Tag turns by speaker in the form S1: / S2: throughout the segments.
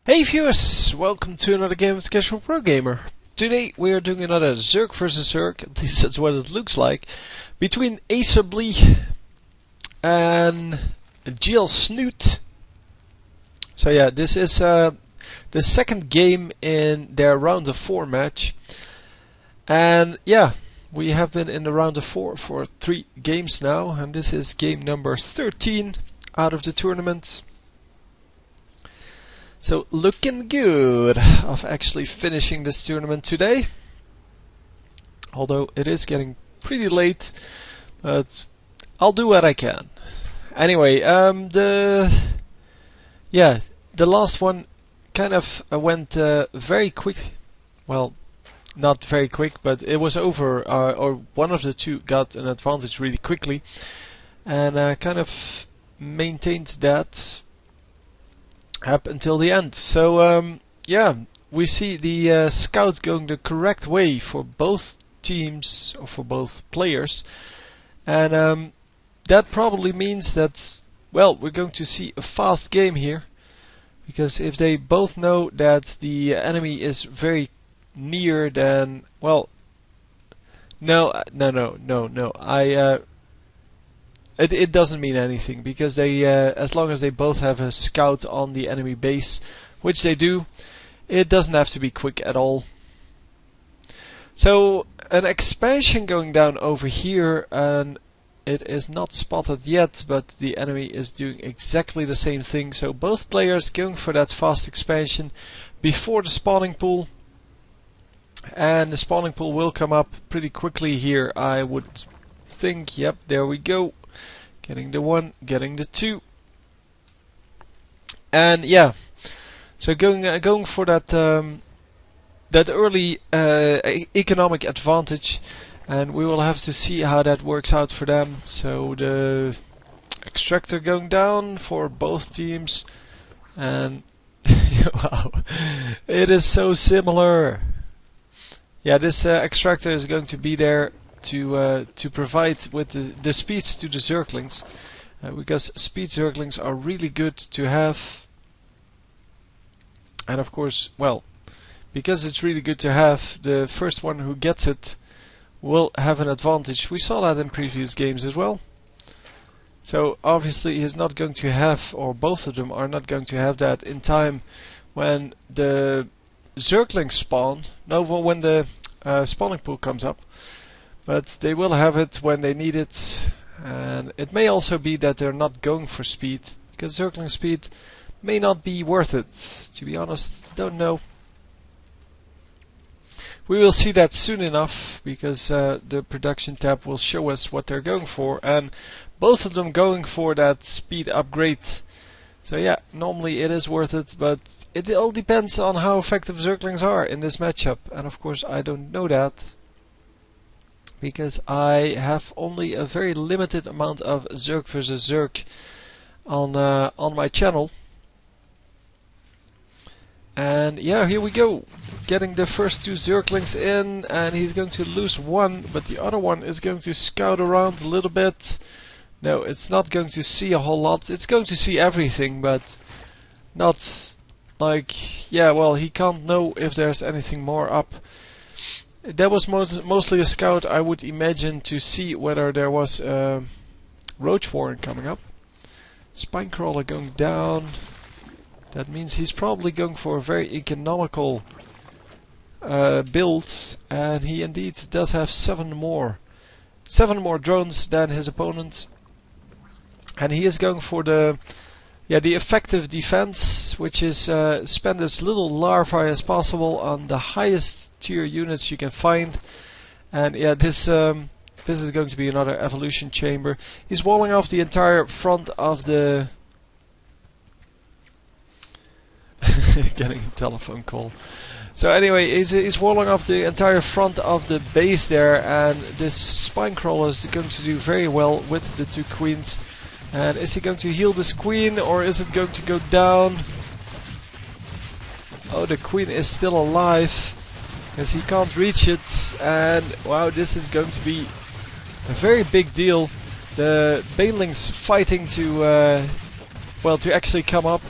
S1: Hey viewers, welcome to another game of the Casual Pro Gamer. Today we are doing another Zerg versus Zerg, at least that's what it looks like, between AcerBly and GLSnute. So yeah, this is the second game in their round of 4 match. And yeah, we have been in the round of 4 for 3 games now, and this is game number 13 out of the tournament. So looking good of actually finishing this tournament today. Although it is getting pretty late, but I'll do what I can. Anyway, the last one kind of went very quick. Well, not very quick, but it was over, or one of the two got an advantage really quickly, and kind of maintained that up until the end. So yeah, we see the scout going the correct way for both teams, or for both players, and that probably means that, well, we're going to see a fast game here, because if they both know that the enemy is very near, then, well, no, It doesn't mean anything, because they, as long as they both have a scout on the enemy base, which they do, it doesn't have to be quick at all. So an expansion going down over here, and it is not spotted yet, but the enemy is doing exactly the same thing. So both players going for that fast expansion before the spawning pool, and the spawning pool will come up pretty quickly here, I would think. Yep, there we go. Getting the 1, getting the 2, and yeah, so going for that that early economic advantage, and we will have to see how that works out for them. So the extractor going down for both teams, and wow, it is so similar. Yeah, this extractor is going to be there to provide with the speeds to the Zerglings, because speed Zerglings are really good to have, and of course, well, because it's really good to have, the first one who gets it will have an advantage. We saw that in previous games as well. So obviously he's not going to have, or both of them are not going to have that in time when the Zerglings spawn, no, when the spawning pool comes up. But they will have it when they need it, and it may also be that they're not going for speed, because Zergling speed may not be worth it. To be honest, don't know. We will see that soon enough, because the production tab will show us what they're going for, and both of them going for that speed upgrade. So yeah, normally it is worth it, but it all depends on how effective Zerglings are in this matchup, and of course I don't know that, because I have only a very limited amount of Zerg versus Zerg on my channel. And yeah, here we go, getting the first 2 Zerglings in, and he's going to lose 1, but the other one is going to scout around a little bit. No, it's not going to see a whole lot. It's going to see everything, but not like, yeah, well, he can't know if there's anything more up. That was mostly a scout, I would imagine, to see whether there was a roach warren coming up. Spinecrawler going down. That means he's probably going for a very economical build, and he indeed does have 7 more drones than his opponent, and he is going for the effective defense, which is spend as little larvae as possible on the highest tier units you can find. And yeah, this is going to be another evolution chamber. He's walling off the entire front of the getting a telephone call. So anyway, he's walling off the entire front of the base there, and this Spinecrawler is going to do very well with the 2 queens. And is he going to heal this queen, or is it going to go down? Oh, the queen is still alive, because he can't reach it, and wow, this is going to be a very big deal. The banelings fighting to actually come up,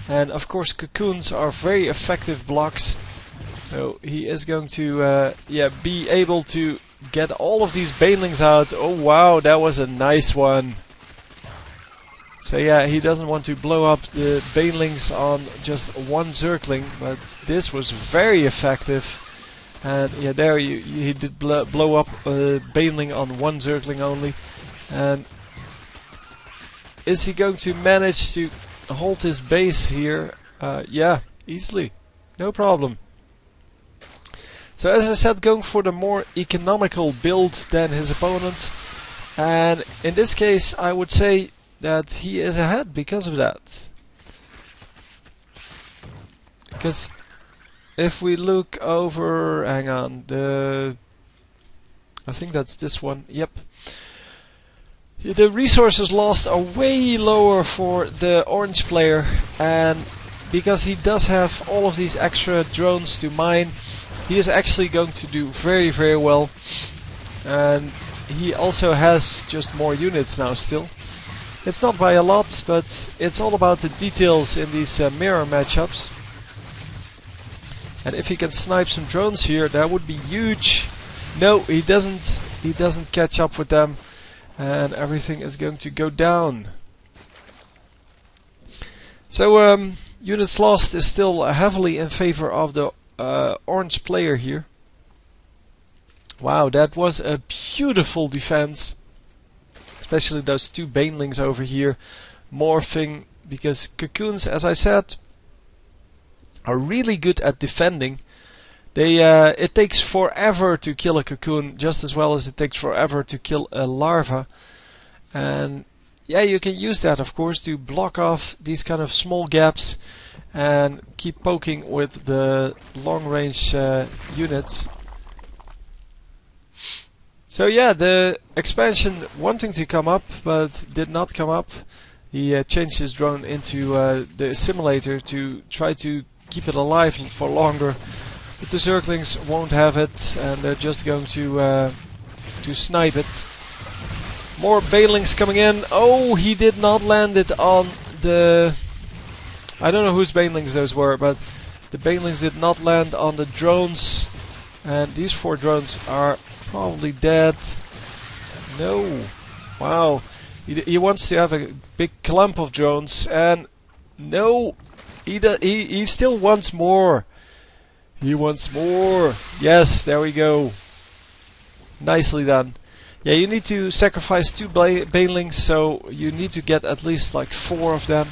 S1: And of course cocoons are very effective blocks. So he is going to be able to get all of these banelings out. Oh wow, that was a nice one. So yeah, he doesn't want to blow up the banelings on just one Zergling, but this was very effective. And yeah, there he did blow up a baneling on one Zergling only. And is he going to manage to hold his base here? Yeah, easily. No problem. So as I said, going for the more economical build than his opponent. And in this case, I would say that he is ahead because of that. Because if we look over, hang on, I think that's this one, yep. The resources lost are way lower for the orange player, and because he does have all of these extra drones to mine, he is actually going to do very, very well. And he also has just more units now still. It's not by a lot, but it's all about the details in these mirror matchups. And if he can snipe some drones here, that would be huge. No, he doesn't. He doesn't catch up with them, and everything is going to go down. So units lost is still heavily in favor of the orange player here. Wow, that was a beautiful defense. Especially those two banelings over here morphing, because cocoons, as I said, are really good at defending. It takes forever to kill a cocoon, just as well as it takes forever to kill a larva. And yeah, you can use that, of course, to block off these kind of small gaps and keep poking with the long-range units. So yeah, the expansion wanting to come up, but did not come up. He changed his drone into the simulator to try to keep it alive for longer. But the Zerglings won't have it, and they're just going to snipe it. More banelings coming in. Oh, he did not land it on the... I don't know whose banelings those were, but the banelings did not land on the drones. And these 4 drones are probably dead. No. Wow. He wants to have a big clump of drones, and no. He still wants more. He wants more. Yes, there we go. Nicely done. Yeah, you need to sacrifice 2 banelings, so you need to get at least like 4 of them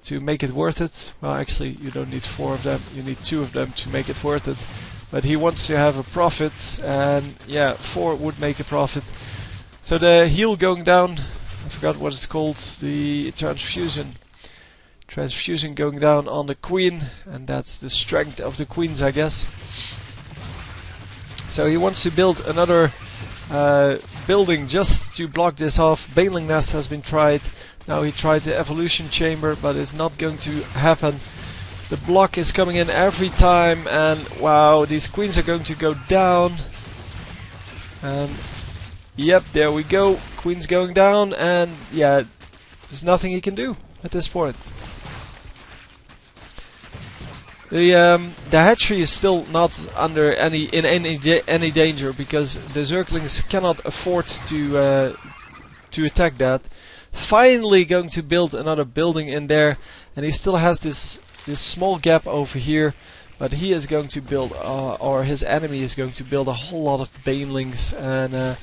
S1: to make it worth it. Well, actually, you don't need 4 of them. You need 2 of them to make it worth it. But he wants to have a profit, and yeah, 4 would make a profit. So the heal going down, I forgot what it's called, the transfusion. Transfusion going down on the queen, and that's the strength of the queens, I guess. So he wants to build another building just to block this off. Baneling nest has been tried. Now he tried the evolution chamber, but it's not going to happen. The block is coming in every time, and wow, these queens are going to go down. And yep, there we go. Queen's going down, and yeah, there's nothing he can do at this point. The hatchery is still not under any danger, because the Zerglings cannot afford to attack that. Finally going to build another building in there, and he still has this small gap over here, but he is going to build, or his enemy is going to build a whole lot of banelings, and the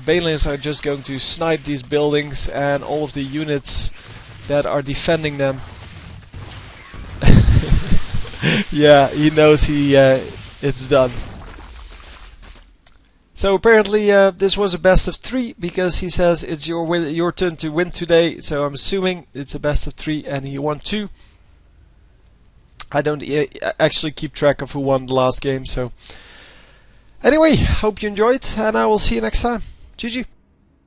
S1: banelings are just going to snipe these buildings and all of the units that are defending them. Yeah, he knows it's done. So apparently this was a best of 3, because he says it's your turn to win today. So I'm assuming it's a best of 3, and he won 2. I don't actually keep track of who won the last game. So anyway, hope you enjoyed, and I will see you next time. GG.